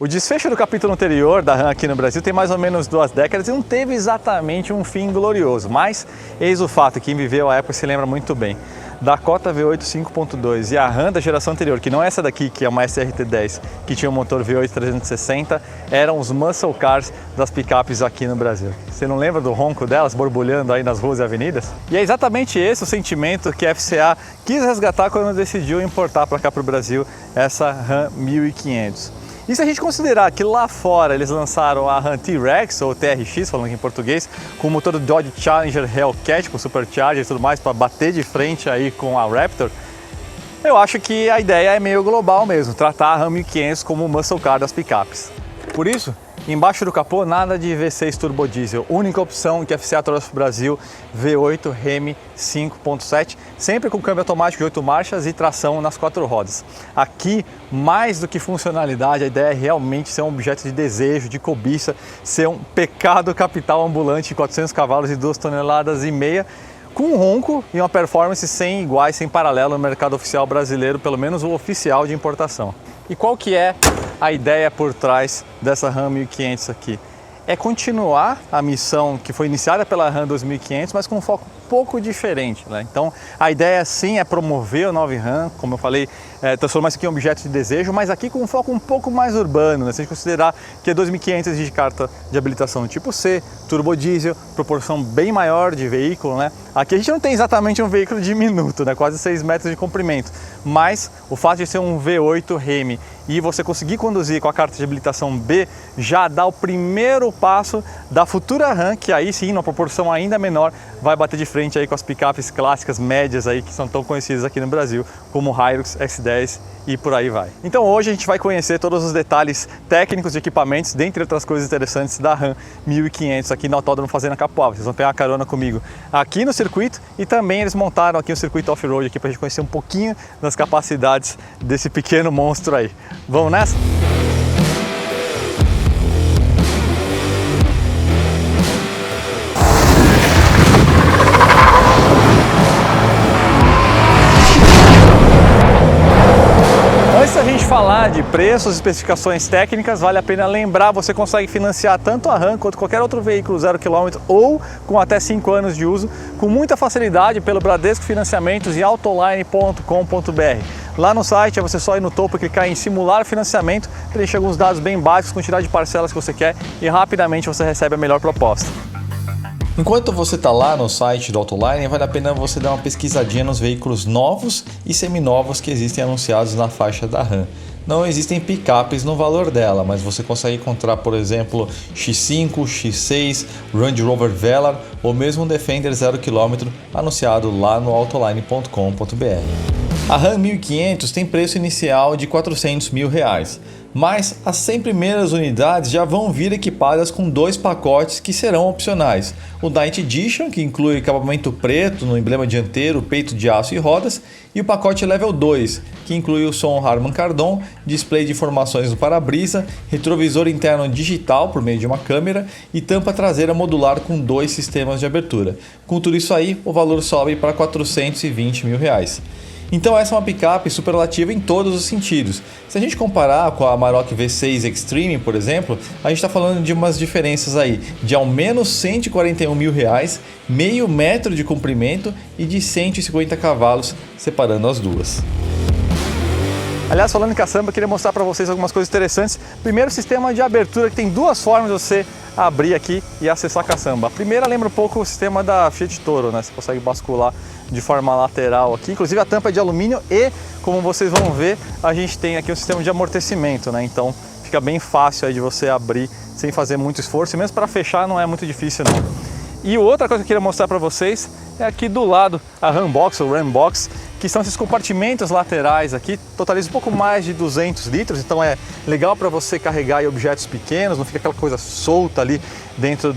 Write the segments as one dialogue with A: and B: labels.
A: O desfecho do capítulo anterior da RAM aqui no Brasil tem mais ou menos 2 décadas e não teve exatamente um fim glorioso, mas eis o fato, quem viveu a época se lembra muito bem. Dakota V8 5.2 e a RAM da geração anterior, que não é essa daqui, que é uma SRT10, que tinha um motor V8 360, eram os muscle cars das picapes aqui no Brasil. Você não lembra do ronco delas borbulhando aí nas ruas e avenidas? E é exatamente esse o sentimento que a FCA quis resgatar quando decidiu importar para cá para o Brasil essa RAM 1500. E se a gente considerar que lá fora eles lançaram a RAM T-Rex, ou TRX, falando aqui em português, com o motor do Dodge Challenger Hellcat, com Supercharger e tudo mais, para bater de frente aí com a Raptor, eu acho que a ideia é meio global mesmo, tratar a RAM 1500 como o muscle car das picapes. Por isso, embaixo do capô, nada de V6 turbo diesel. Única opção que a FCA trouxe para o Brasil, V8 REM 5.7, sempre com câmbio automático de 8 marchas e tração nas 4 rodas. Aqui, mais do que funcionalidade, a ideia é realmente ser um objeto de desejo, de cobiça, ser um pecado capital ambulante de 400 cavalos e 2,5 toneladas, com um ronco e uma performance sem iguais, sem paralelo no mercado oficial brasileiro, pelo menos o oficial de importação. E qual que é a ideia por trás dessa RAM 1500 aqui? É continuar a missão que foi iniciada pela RAM 2500, mas com um foco um pouco diferente, né? Então a ideia sim é promover o 9 RAM, como eu falei, transformar isso aqui em um objeto de desejo, mas aqui com um foco um pouco mais urbano, né? Se a gente considerar que a 2500 exige carta de habilitação tipo C, turbo diesel, proporção bem maior de veículo, né? Aqui a gente não tem exatamente um veículo diminuto, né? Quase 6 metros de comprimento, mas o fato de ser um V8 REM e você conseguir conduzir com a carta de habilitação B já dá o primeiro passo da futura RAM, que aí sim, numa proporção ainda menor, vai bater de frente aí com as picapes clássicas médias aí que são tão conhecidas aqui no Brasil, como o Hilux, X10 e por aí vai. Então hoje a gente vai conhecer todos os detalhes técnicos de equipamentos, dentre outras coisas interessantes da RAM 1500 aqui no Autódromo Fazenda Capoava. Vocês vão pegar uma carona comigo aqui no circuito e também eles montaram aqui o circuito off-road aqui pra gente conhecer um pouquinho das capacidades desse pequeno monstro aí. Vamos nessa? Antes da gente falar de preços e especificações técnicas, vale a pena lembrar, você consegue financiar tanto a RAM quanto qualquer outro veículo 0 km ou com até 5 anos de uso, com muita facilidade pelo Bradesco Financiamentos e autoline.com.br. Lá no site é você só ir no topo e clicar em simular financiamento, preencher alguns dados bem básicos, quantidade de parcelas que você quer e rapidamente você recebe a melhor proposta. Enquanto você está lá no site do Autoline, vale a pena você dar uma pesquisadinha nos veículos novos e seminovos que existem anunciados na faixa da RAM. Não existem picapes no valor dela, mas você consegue encontrar, por exemplo, X5, X6, Range Rover Velar ou mesmo um Defender 0 km anunciado lá no autoline.com.br. A RAM 1500 tem preço inicial de R$400 mil, mas as 100 primeiras unidades já vão vir equipadas com 2 pacotes que serão opcionais. O Night Edition, que inclui acabamento preto no emblema dianteiro, peito de aço e rodas, e o pacote Level 2, que inclui o som Harman Kardon, display de informações no para-brisa, retrovisor interno digital por meio de uma câmera e tampa traseira modular com 2 sistemas de abertura. Com tudo isso aí, o valor sobe para R$420 mil. Então essa é uma picape superlativa em todos os sentidos. Se a gente comparar com a Amarok V6 Extreme, por exemplo, a gente está falando de umas diferenças aí de ao menos R$141 mil, meio metro de comprimento e de 150 cavalos separando as duas. Aliás, falando em caçamba, eu queria mostrar para vocês algumas coisas interessantes. Primeiro, o sistema de abertura, que tem 2 formas de você abrir aqui e acessar a caçamba. A primeira lembra um pouco o sistema da Fiat Toro, né? Você consegue bascular de forma lateral aqui. Inclusive a tampa é de alumínio e, como vocês vão ver, a gente tem aqui um sistema de amortecimento, né? Então fica bem fácil aí de você abrir sem fazer muito esforço. E mesmo para fechar não é muito difícil não. E outra coisa que eu queria mostrar para vocês é aqui do lado a RAM Box ou RAM Box, que são esses compartimentos laterais aqui, totaliza um pouco mais de 200 litros, então é legal para você carregar aí objetos pequenos, não fica aquela coisa solta ali dentro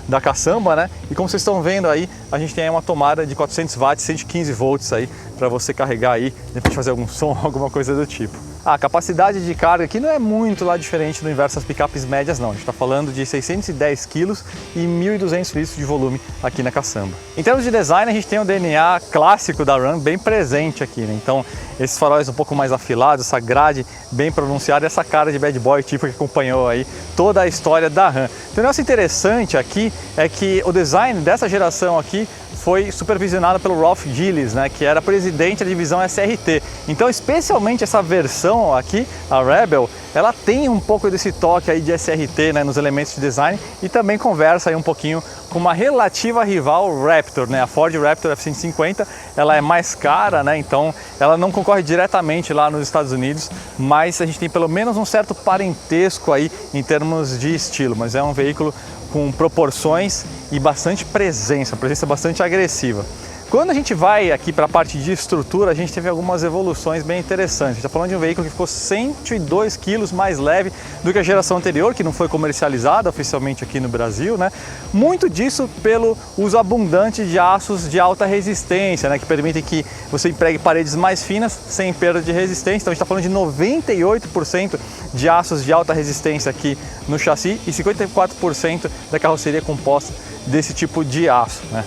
A: da caçamba, né? E como vocês estão vendo aí, a gente tem aí uma tomada de 400 watts, 115 volts aí, para você carregar aí, de repente fazer algum som, alguma coisa do tipo. A capacidade de carga aqui não é muito lá diferente do inverso das picapes médias não, a gente está falando de 610 kg e 1.200 litros de volume aqui na caçamba. Em termos de design, a gente tem o DNA clássico da Ram bem presente aqui, né? Então esses faróis um pouco mais afilados, essa grade bem pronunciada, essa cara de bad boy tipo que acompanhou aí toda a história da Ram. Então, o negócio interessante aqui é que o design dessa geração aqui foi supervisionado pelo Ralph Gilles, né, que era presidente da divisão SRT. Então, especialmente essa versão aqui, a Rebel, ela tem um pouco desse toque aí de SRT, né, nos elementos de design e também conversa aí um pouquinho com uma relativa rival Raptor, né, a Ford Raptor F-150. Ela é mais cara, né, então ela não concorre diretamente lá nos Estados Unidos, mas a gente tem pelo menos um certo parentesco aí em termos de estilo, mas é um veículo com proporções e bastante presença bastante agressiva. Quando a gente vai aqui para a parte de estrutura, a gente teve algumas evoluções bem interessantes. A gente está falando de um veículo que ficou 102 quilos mais leve do que a geração anterior, que não foi comercializada oficialmente aqui no Brasil, né? Muito disso pelo uso abundante de aços de alta resistência, né? Que permitem que você empregue paredes mais finas sem perda de resistência. Então a gente está falando de 98% de aços de alta resistência aqui no chassi e 54% da carroceria composta desse tipo de aço, né?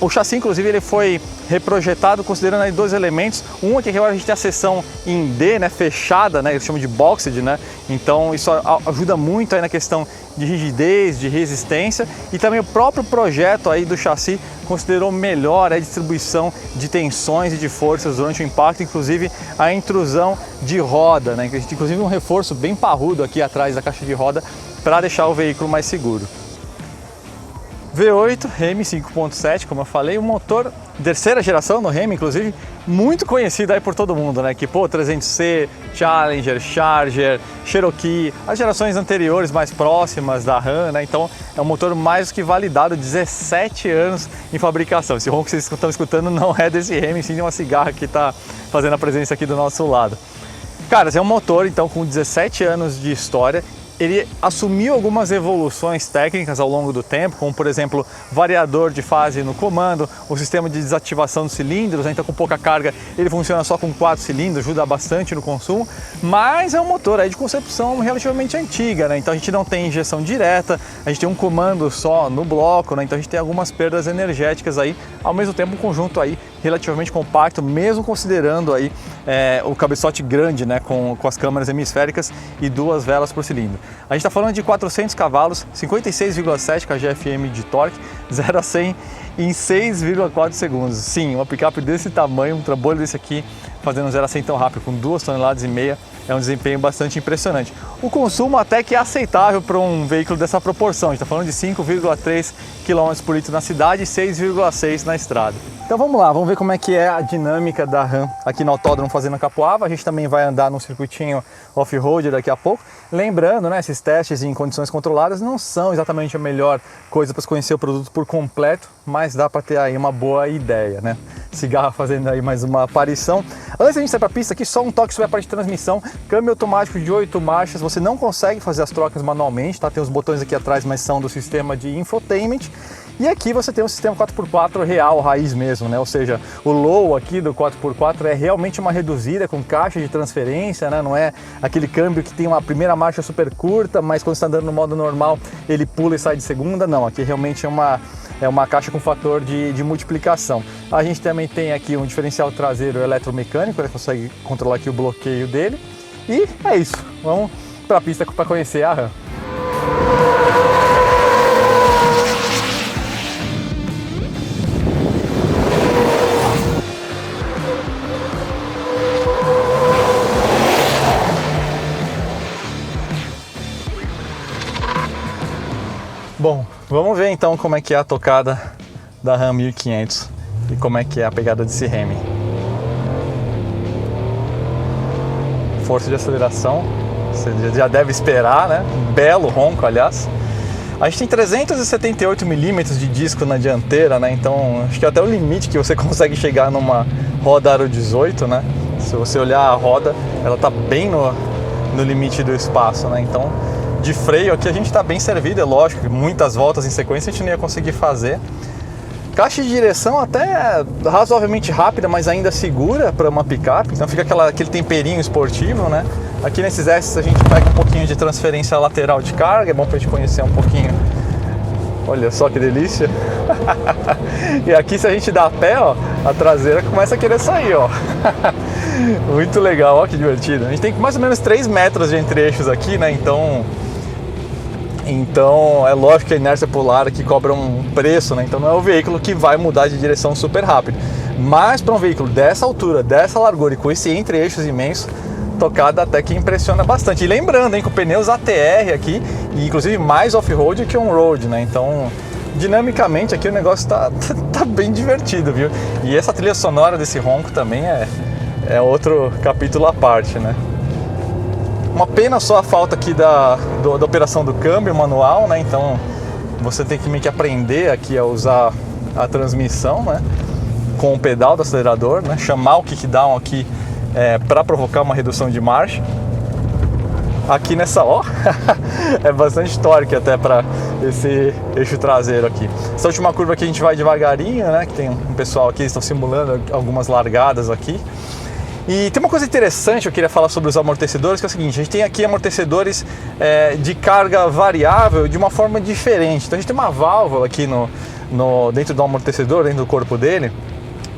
A: O chassi, inclusive, ele foi reprojetado considerando aí dois elementos. Um é que agora a gente tem a seção em D, né, fechada, né, eles chamam de boxed, né? Então isso ajuda muito aí na questão de rigidez, de resistência, e também o próprio projeto aí do chassi considerou melhor a distribuição de tensões e de forças durante o impacto, inclusive a intrusão de roda, né? A gente tem inclusive um reforço bem parrudo aqui atrás da caixa de roda para deixar o veículo mais seguro. V8 Hemi 5.7, como eu falei, um motor terceira geração no Hemi, inclusive, muito conhecido aí por todo mundo, né? Que, pô, 300C, Challenger, Charger, Cherokee, as gerações anteriores mais próximas da Ram, né? Então é um motor mais do que validado, 17 anos em fabricação. Esse ronco que vocês estão escutando não é desse Hemi, sim de uma cigarra que está fazendo a presença aqui do nosso lado. Cara, esse é um motor, então, com 17 anos de história. Ele assumiu algumas evoluções técnicas ao longo do tempo, como por exemplo, variador de fase no comando, o sistema de desativação dos cilindros, né? Então com pouca carga ele funciona só com 4 cilindros, ajuda bastante no consumo, mas é um motor aí de concepção relativamente antiga, né? Então a gente não tem injeção direta, a gente tem um comando só no bloco, né? Então a gente tem algumas perdas energéticas aí, ao mesmo tempo um conjunto aí relativamente compacto, mesmo considerando aí o cabeçote grande, né, com as câmaras hemisféricas e 2 velas por cilindro. A gente está falando de 400 cavalos, 56,7 kgfm de torque, 0 a 100 em 6,4 segundos. Sim, uma picape desse tamanho, um trambolho desse aqui, fazendo 0 a 100 tão rápido, com 2,5 toneladas, é um desempenho bastante impressionante. O consumo até que é aceitável para um veículo dessa proporção. A gente está falando de 5,3 km por litro na cidade e 6,6 na estrada. Então vamos lá, vamos ver como é que é a dinâmica da Ram aqui no autódromo Fazenda Capoava. A gente também vai andar num circuitinho off-road daqui a pouco. Lembrando, né, esses testes em condições controladas não são exatamente a melhor coisa para se conhecer o produto por completo, mas dá para ter aí uma boa ideia, né? Cigarra fazendo aí mais uma aparição. Antes da gente sair para a pista aqui, só um toque sobre a parte de transmissão. Câmbio automático de 8 marchas, você não consegue fazer as trocas manualmente, tá? Tem os botões aqui atrás, mas são do sistema de infotainment. E aqui você tem um sistema 4x4 real, raiz mesmo, né? Ou seja, o low aqui do 4x4 é realmente uma reduzida com caixa de transferência, né? Não é aquele câmbio que tem uma primeira marcha super curta, mas quando está andando no modo normal ele pula e sai de segunda. Não, aqui realmente é uma caixa com fator de multiplicação. A gente também tem aqui um diferencial traseiro eletromecânico, ele consegue controlar aqui o bloqueio dele. E é isso, vamos para a pista para conhecer a Ram. Bom, vamos ver então como é que é a tocada da Ram 1500 e como é que é a pegada desse Hemi. Força de aceleração, você já deve esperar, né? Belo ronco, aliás. A gente tem 378 milímetros de disco na dianteira, né? Então acho que é até o limite que você consegue chegar numa roda Aro 18, né? Se você olhar a roda, ela tá bem no limite do espaço, né? Então, de freio aqui a gente está bem servido, é lógico que muitas voltas em sequência a gente não ia conseguir fazer, Caixa de direção até razoavelmente rápida, mas ainda segura para uma picape, então fica aquele temperinho esportivo, né? Aqui nesses S a gente pega um pouquinho de transferência lateral de carga, é bom para a gente conhecer um pouquinho. Olha só que delícia! E aqui, se a gente dá pé, ó, a traseira começa a querer sair, ó. Muito legal, ó, que divertido. A gente tem mais ou menos 3 metros de entre-eixos aqui, né? Então é lógico que a inércia polar aqui cobra um preço, né? Então não é o veículo que vai mudar de direção super rápido. Mas para um veículo dessa altura, dessa largura e com esse entre-eixos imenso, tocada até que impressiona bastante. E lembrando, hein, com pneus ATR aqui, e inclusive mais off-road que on-road, né? Então, dinamicamente aqui o negócio tá bem divertido, viu? E essa trilha sonora desse ronco também é outro capítulo à parte, né? Uma pena só a falta aqui da operação do câmbio manual, né? Então você tem que meio que aprender aqui a usar a transmissão, né? Com o pedal do acelerador, né? Chamar o kickdown aqui para provocar uma redução de marcha. Aqui nessa, ó, é bastante torque até para esse eixo traseiro aqui. Essa última curva aqui a gente vai devagarinho, né? Que tem um pessoal aqui que estão simulando algumas largadas aqui. E tem uma coisa interessante que eu queria falar sobre os amortecedores, que é o seguinte: a gente tem aqui amortecedores de carga variável de uma forma diferente. Então a gente tem uma válvula aqui dentro do amortecedor, dentro do corpo dele.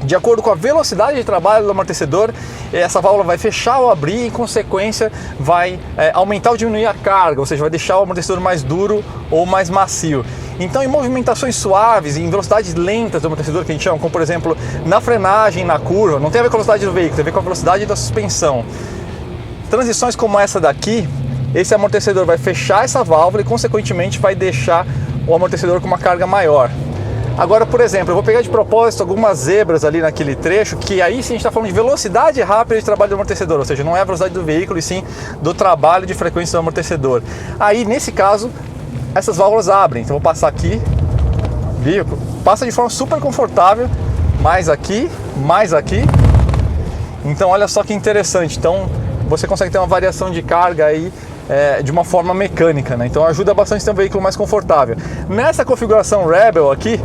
A: De acordo com a velocidade de trabalho do amortecedor, essa válvula vai fechar ou abrir e, em consequência, vai aumentar ou diminuir a carga, ou seja, vai deixar o amortecedor mais duro ou mais macio. Então, em movimentações suaves, em velocidades lentas do amortecedor, que a gente chama, como por exemplo, na frenagem, na curva, não tem a ver com a velocidade do veículo, tem a ver com a velocidade da suspensão. Transições como essa daqui, esse amortecedor vai fechar essa válvula e, consequentemente, vai deixar o amortecedor com uma carga maior. Agora, por exemplo, eu vou pegar de propósito algumas zebras ali naquele trecho, que aí sim a gente está falando de velocidade rápida de trabalho do amortecedor, ou seja, não é a velocidade do veículo, e sim do trabalho de frequência do amortecedor. Aí, nesse caso, essas válvulas abrem. Então, vou passar aqui, viu? Passa de forma super confortável, mais aqui. Então, olha só que interessante. Então, você consegue ter uma variação de carga aí de uma forma mecânica, né? Então ajuda bastante a ter um veículo mais confortável. Nessa configuração Rebel aqui,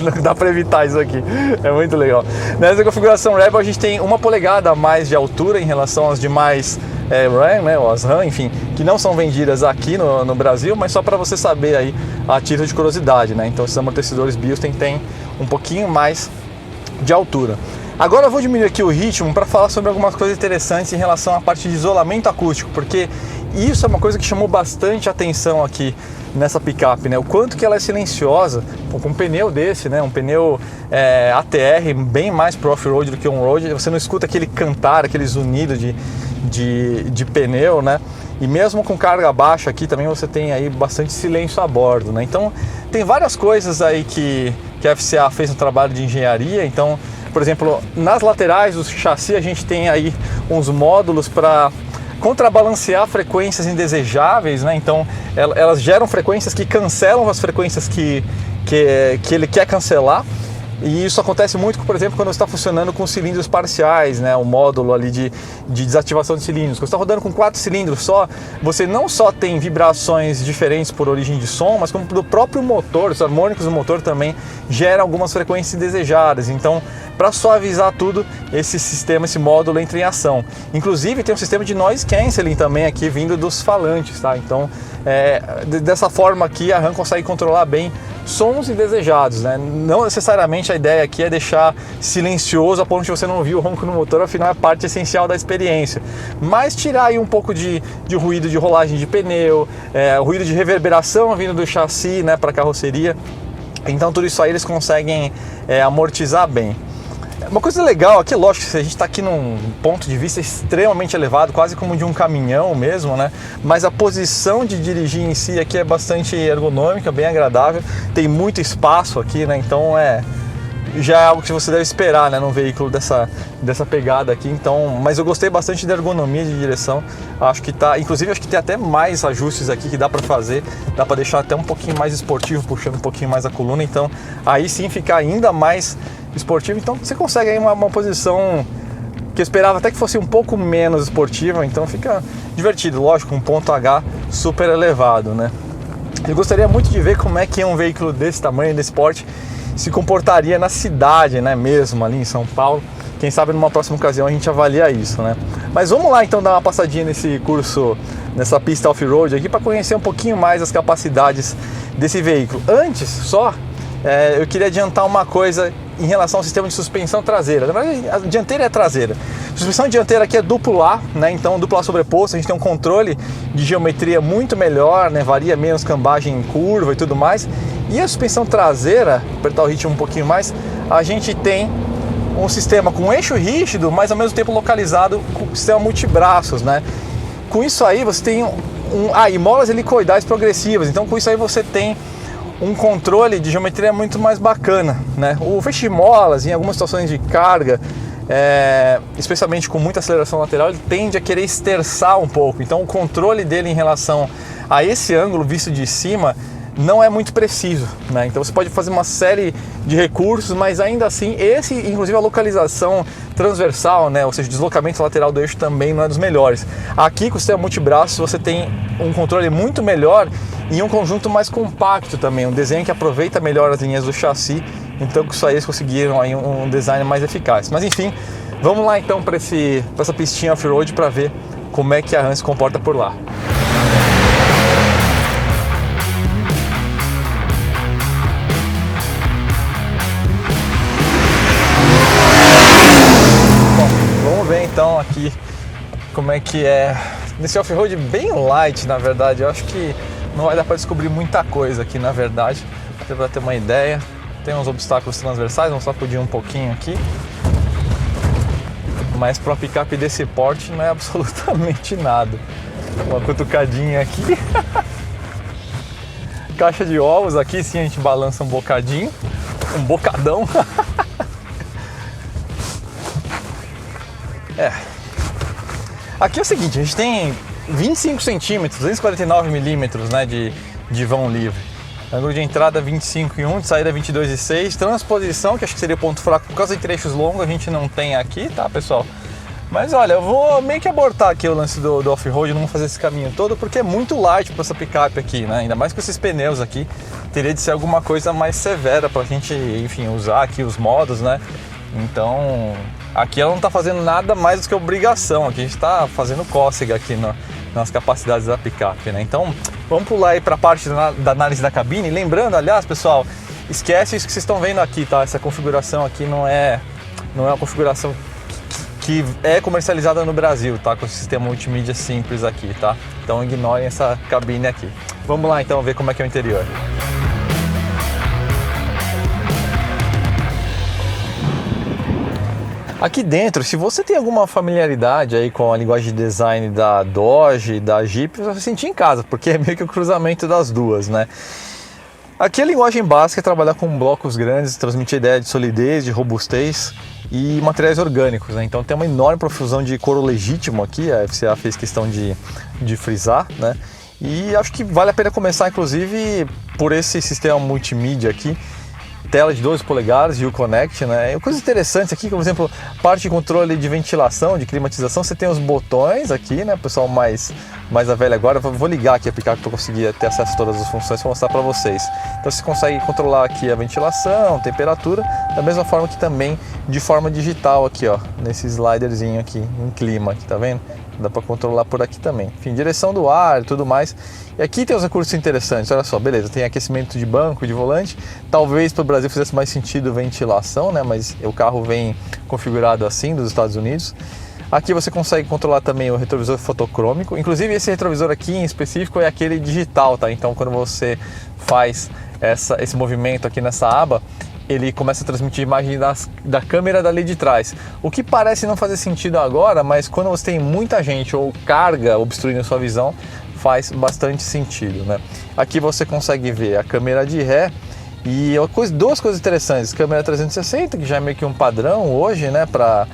A: não dá para evitar isso aqui, é muito legal. Nessa configuração Rebel a gente tem 1 polegada a mais de altura em relação às demais RAM, né, ou as RAM, enfim, que não são vendidas aqui no Brasil, mas só para você saber aí a título de curiosidade, né? Então esses amortecedores BIOS têm um pouquinho mais de altura. Agora eu vou diminuir aqui o ritmo para falar sobre algumas coisas interessantes em relação à parte de isolamento acústico, porque isso é uma coisa que chamou bastante atenção aqui nessa picape, né? O quanto que ela é silenciosa, com um pneu desse, né? Um pneu ATR bem mais pro off-road do que on-road, você não escuta aquele cantar, aquele zunido de pneu, né? E mesmo com carga baixa aqui também você tem aí bastante silêncio a bordo, né? Então tem várias coisas aí que a FCA fez no trabalho de engenharia. Então, por exemplo, nas laterais do chassi a gente tem aí uns módulos para contrabalancear frequências indesejáveis, né? Então elas geram frequências que cancelam as frequências que ele quer cancelar. E isso acontece muito, por exemplo, quando você está funcionando com cilindros parciais, né? O módulo ali de desativação de cilindros. Quando você está rodando com 4 cilindros só, você não só tem vibrações diferentes por origem de som, mas como do próprio motor, os harmônicos do motor também geram algumas frequências indesejadas. Então, para suavizar tudo, esse módulo entra em ação. Inclusive, tem um sistema de noise cancelling também aqui vindo dos falantes, tá? Então, dessa forma aqui, a RAM consegue controlar bem sons indesejados, né? Não necessariamente a ideia aqui é deixar silencioso a ponto de você não ouvir o ronco no motor, afinal é parte essencial da experiência, mas tirar aí um pouco de ruído de rolagem de pneu, ruído de reverberação vindo do chassi, né, para a carroceria. Então tudo isso aí eles conseguem amortizar bem. Uma coisa legal aqui, lógico, a gente está aqui num ponto de vista extremamente elevado, quase como de um caminhão mesmo, né? Mas a posição de dirigir em si aqui é bastante ergonômica, bem agradável, tem muito espaço aqui, né? Então já é algo que você deve esperar, né, num veículo dessa pegada aqui. Então, mas eu gostei bastante da ergonomia de direção. Acho que inclusive acho que tem até mais ajustes aqui que dá para fazer, dá para deixar até um pouquinho mais esportivo, puxando um pouquinho mais a coluna. Então, aí sim fica ainda mais esportivo. Então, você consegue aí uma posição que eu esperava até que fosse um pouco menos esportiva. Então, fica divertido, lógico, um ponto H super elevado, né? Eu gostaria muito de ver como é que é um veículo desse tamanho, desse porte, se comportaria na cidade, né, mesmo ali em São Paulo. Quem sabe numa próxima ocasião a gente avalia isso, né? Mas vamos lá então dar uma passadinha nesse curso, nessa pista off-road aqui, para conhecer um pouquinho mais as capacidades desse veículo. Antes, eu queria adiantar uma coisa em relação ao sistema de suspensão traseira. Na verdade, a dianteira é a traseira. A suspensão dianteira aqui é duplo A, né? Então duplo A sobreposto, a gente tem um controle de geometria muito melhor, né? Varia menos cambagem em curva e tudo mais. E a suspensão traseira, apertar o ritmo um pouquinho mais, a gente tem um sistema com eixo rígido, mas ao mesmo tempo localizado com o sistema multibraços, né? Com isso aí você tem e molas helicoidais progressivas. Então com isso aí você tem um controle de geometria muito mais bacana, né? O feixe de molas, em algumas situações de carga, especialmente com muita aceleração lateral, ele tende a querer esterçar um pouco. Então o controle dele em relação a esse ângulo visto de cima não é muito preciso, né? Então você pode fazer uma série de recursos, mas ainda assim, inclusive a localização transversal, né? Ou seja, o deslocamento lateral do eixo também não é dos melhores. Aqui com o sistema multibraços você tem um controle muito melhor e um conjunto mais compacto também, um desenho que aproveita melhor as linhas do chassi. Então com isso aí eles conseguiram aí um design mais eficaz. Mas enfim, vamos lá então para essa pistinha off-road para ver como é que a RAM se comporta por lá. Então aqui como é que é nesse off-road bem light, na verdade. Eu acho que não vai dar para descobrir muita coisa aqui, na verdade. Para ter uma ideia, tem uns obstáculos transversais, vamos sacudir um pouquinho aqui, mas para uma picape desse porte não é absolutamente nada. Uma cutucadinha aqui. Caixa de ovos aqui, sim, a gente balança um bocadinho, um bocadão. Aqui é o seguinte, a gente tem 25 centímetros, 249 milímetros, né, de vão livre. Ângulo de entrada 25,1, de saída 22,6. Transposição, que acho que seria o ponto fraco, por causa de trechos longos a gente não tem aqui, tá, pessoal? Mas olha, eu vou meio que abortar aqui o lance do off-road, não vou fazer esse caminho todo, porque é muito light para essa picape aqui, né? Ainda mais com esses pneus aqui, teria de ser alguma coisa mais severa pra gente, enfim, usar aqui os modos, né? Então, aqui ela não está fazendo nada mais do que obrigação. Aqui a gente está fazendo cócega aqui nas capacidades da picape, né? Então, vamos pular aí para a parte da análise da cabine. Lembrando, aliás, pessoal, esquece isso que vocês estão vendo aqui, tá? Essa configuração aqui não é uma configuração que é comercializada no Brasil, tá? Com o sistema multimídia simples aqui, tá? Então, ignorem essa cabine aqui. Vamos lá, então, ver como é que é o interior. Aqui dentro, se você tem alguma familiaridade aí com a linguagem de design da Dodge e da Jeep, você vai se sentir em casa, porque é meio que o cruzamento das duas, né? Aqui a linguagem básica é trabalhar com blocos grandes, transmitir a ideia de solidez, de robustez e materiais orgânicos, né? Então tem uma enorme profusão de couro legítimo aqui, a FCA fez questão de frisar, né? E acho que vale a pena começar, inclusive, por esse sistema multimídia aqui, tela de 12 polegadas e o Connect, né? Coisas interessantes aqui, como por exemplo, parte de controle de ventilação, de climatização, você tem os botões aqui, né? Pessoal mais a velha agora, vou ligar aqui a picape para conseguir ter acesso a todas as funções para mostrar para vocês. Então você consegue controlar aqui a ventilação, temperatura, da mesma forma que também de forma digital aqui, ó, nesse sliderzinho aqui em clima, aqui, tá vendo? Dá para controlar por aqui também. Enfim, direção do ar e tudo mais. E aqui tem os recursos interessantes, olha só, beleza, tem aquecimento de banco, de volante. Talvez para o Brasil fizesse mais sentido ventilação, né? Mas o carro vem configurado assim dos Estados Unidos. Aqui você consegue controlar também o retrovisor fotocrômico. Inclusive esse retrovisor aqui em específico é aquele digital, tá? Então quando você faz esse movimento aqui nessa aba, ele começa a transmitir imagem da câmera dali de trás. O que parece não fazer sentido agora, mas quando você tem muita gente ou carga obstruindo a sua visão, faz bastante sentido, né? Aqui você consegue ver a câmera de ré e duas coisas interessantes. Câmera 360, que já é meio que um padrão hoje, né, para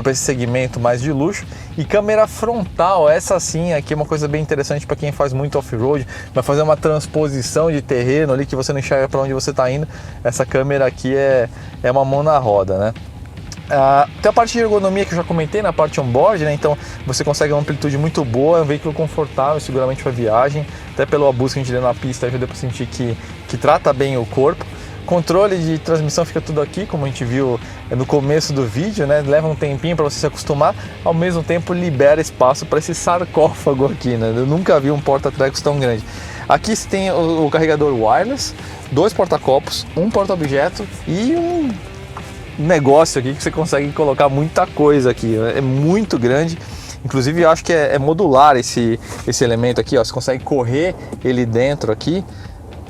A: esse segmento mais de luxo, e câmera frontal, essa sim aqui é uma coisa bem interessante para quem faz muito off-road, vai fazer uma transposição de terreno ali que você não enxerga para onde você está indo. Essa câmera aqui é uma mão na roda, né? Tem a parte de ergonomia que eu já comentei na parte on-board, né? Então você consegue uma amplitude muito boa, é um veículo confortável seguramente para viagem, até pelo abuso que a gente deu na pista já deu para sentir que trata bem o corpo. Controle de transmissão fica tudo aqui, como a gente viu no começo do vídeo, né? Leva um tempinho para você se acostumar, ao mesmo tempo libera espaço para esse sarcófago aqui, né? Eu nunca vi um porta-trecos tão grande. Aqui você tem o carregador wireless, 2 porta-copos, um porta-objeto e um negócio aqui que você consegue colocar muita coisa aqui. É muito grande. Inclusive eu acho que é modular esse elemento aqui, ó. Você consegue correr ele dentro aqui.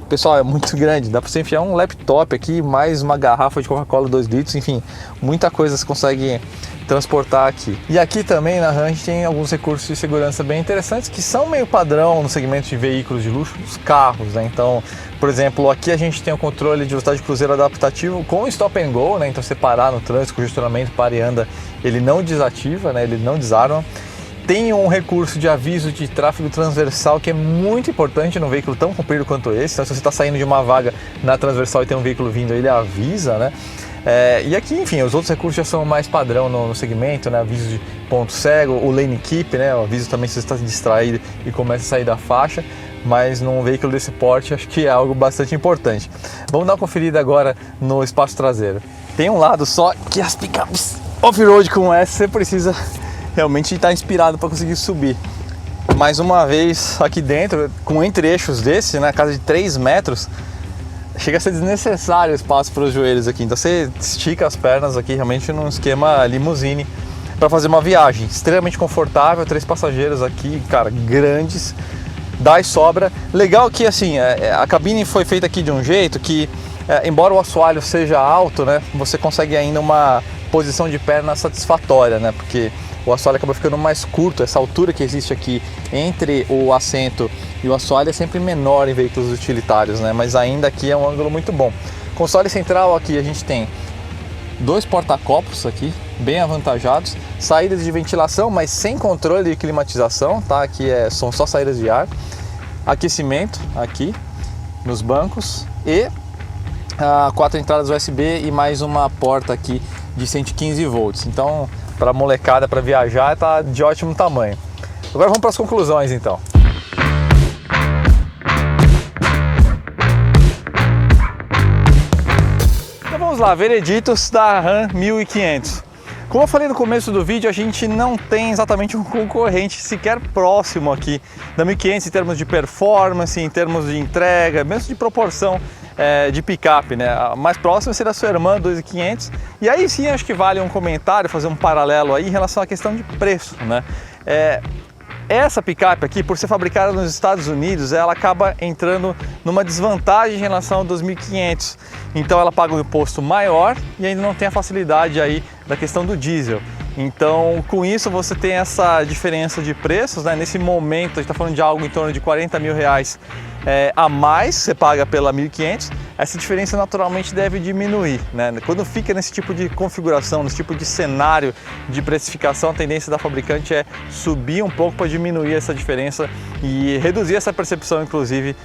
A: Pessoal, é muito grande, dá para você enfiar um laptop aqui, mais uma garrafa de Coca-Cola 2 litros, enfim, muita coisa você consegue transportar aqui. E aqui também na RAM a gente tem alguns recursos de segurança bem interessantes que são meio padrão no segmento de veículos de luxo, os carros, né? Então, por exemplo, aqui a gente tem o controle de velocidade cruzeiro adaptativo com stop and go, né? Então você parar no trânsito, congestionamento, para e anda, ele não desativa, né? Ele não desarma. Tem um recurso de aviso de tráfego transversal que é muito importante num veículo tão comprido quanto esse. Então, se você está saindo de uma vaga na transversal e tem um veículo vindo, ele avisa, né? E aqui, enfim, os outros recursos já são mais padrão no segmento, né? Aviso de ponto cego, o lane keep, né? O aviso também se você está distraído e começa a sair da faixa. Mas num veículo desse porte, acho que é algo bastante importante. Vamos dar uma conferida agora no espaço traseiro. Tem um lado só que as picapes off-road como essa, você precisa realmente está inspirado para conseguir subir. Mais uma vez aqui dentro, com entre-eixos desse, na casa de 3 metros, chega a ser desnecessário o espaço para os joelhos aqui. Então você estica as pernas aqui realmente num esquema limusine para fazer uma viagem extremamente confortável. 3 passageiros aqui, cara, grandes, dá e sobra. Legal que assim, a cabine foi feita aqui de um jeito que, embora o assoalho seja alto, né, você consegue ainda uma posição de perna satisfatória, né, porque o assoalho acaba ficando mais curto. Essa altura que existe aqui entre o assento e o assoalho é sempre menor em veículos utilitários, né? Mas ainda aqui é um ângulo muito bom. Console central aqui a gente tem 2 porta-copos aqui, bem avantajados. Saídas de ventilação, mas sem controle de climatização, tá? Aqui são só saídas de ar. Aquecimento aqui nos bancos e 4 entradas USB e mais uma porta aqui de 115 volts. Então, para molecada, para viajar, tá de ótimo tamanho. Agora vamos para as conclusões então. Então vamos lá, vereditos da RAM 1500. Como eu falei no começo do vídeo, a gente não tem exatamente um concorrente sequer próximo aqui da 1500 em termos de performance, em termos de entrega, mesmo de proporção de picape, né? A mais próxima seria a sua irmã 2500. E aí sim acho que vale um comentário, fazer um paralelo aí em relação à questão de preço, né? Essa picape aqui, por ser fabricada nos Estados Unidos, ela acaba entrando numa desvantagem em relação ao 2500. Então ela paga um imposto maior e ainda não tem a facilidade aí da questão do diesel. Então, com isso você tem essa diferença de preços, né? Nesse momento a gente está falando de algo em torno de 40 mil reais a mais você paga pela 1500. Essa diferença naturalmente deve diminuir, né? Quando fica nesse tipo de configuração, nesse tipo de cenário de precificação, a tendência da fabricante é subir um pouco para diminuir essa diferença e reduzir essa percepção, inclusive,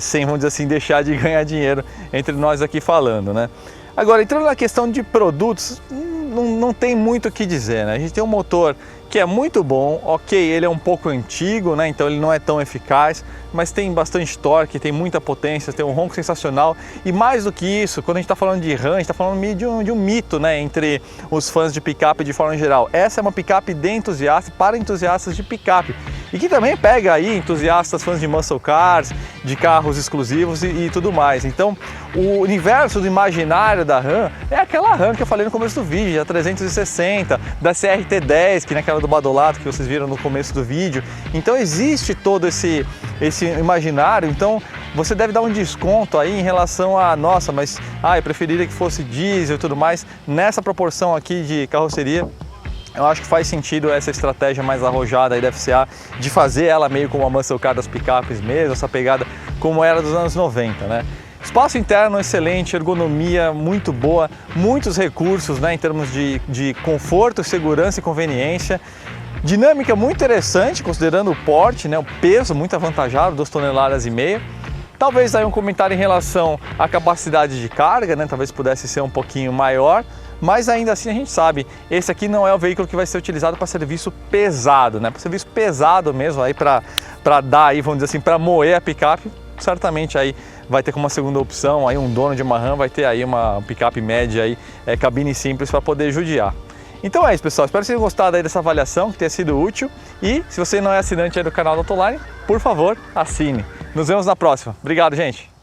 A: sem, vamos dizer assim, deixar de ganhar dinheiro entre nós aqui falando, né? Agora, entrando na questão de produtos, não tem muito o que dizer, né? A gente tem um motor que é muito bom, ok, ele é um pouco antigo, né? Então ele não é tão eficaz, mas tem bastante torque, tem muita potência, tem um ronco sensacional. E mais do que isso, quando a gente está falando de RAM, a gente está falando de um mito, né, entre os fãs de picape de forma geral. Essa é uma picape de entusiasta, para entusiastas de picape. E que também pega aí entusiastas, fãs de muscle cars, de carros exclusivos e tudo mais. Então, o universo do imaginário da RAM é aquela RAM que eu falei no começo do vídeo, a 360, da CRT10, que naquela do Badolato que vocês viram no começo do vídeo. Então existe todo esse imaginário, então você deve dar um desconto aí em relação a, nossa, mas eu preferiria que fosse diesel e tudo mais. Nessa proporção aqui de carroceria, eu acho que faz sentido essa estratégia mais arrojada aí da FCA de fazer ela meio como a muscle car das picapes mesmo, essa pegada como era dos anos 90, né? Espaço interno excelente, ergonomia muito boa, muitos recursos, né, em termos de conforto, segurança e conveniência. Dinâmica muito interessante, considerando o porte, né, o peso muito avantajado, 2,5 toneladas. Talvez aí um comentário em relação à capacidade de carga, né, talvez pudesse ser um pouquinho maior. Mas ainda assim a gente sabe, esse aqui não é o veículo que vai ser utilizado para serviço pesado, né? Para serviço pesado mesmo, aí para dar aí, vamos dizer assim, para moer a picape, certamente aí vai ter como uma segunda opção, aí um dono de uma Ram vai ter aí uma picape média aí, cabine simples para poder judiar. Então é isso, pessoal, espero que vocês tenham gostado aí dessa avaliação, que tenha sido útil, e se você não é assinante aí do canal da Autoline, por favor, assine. Nos vemos na próxima. Obrigado, gente!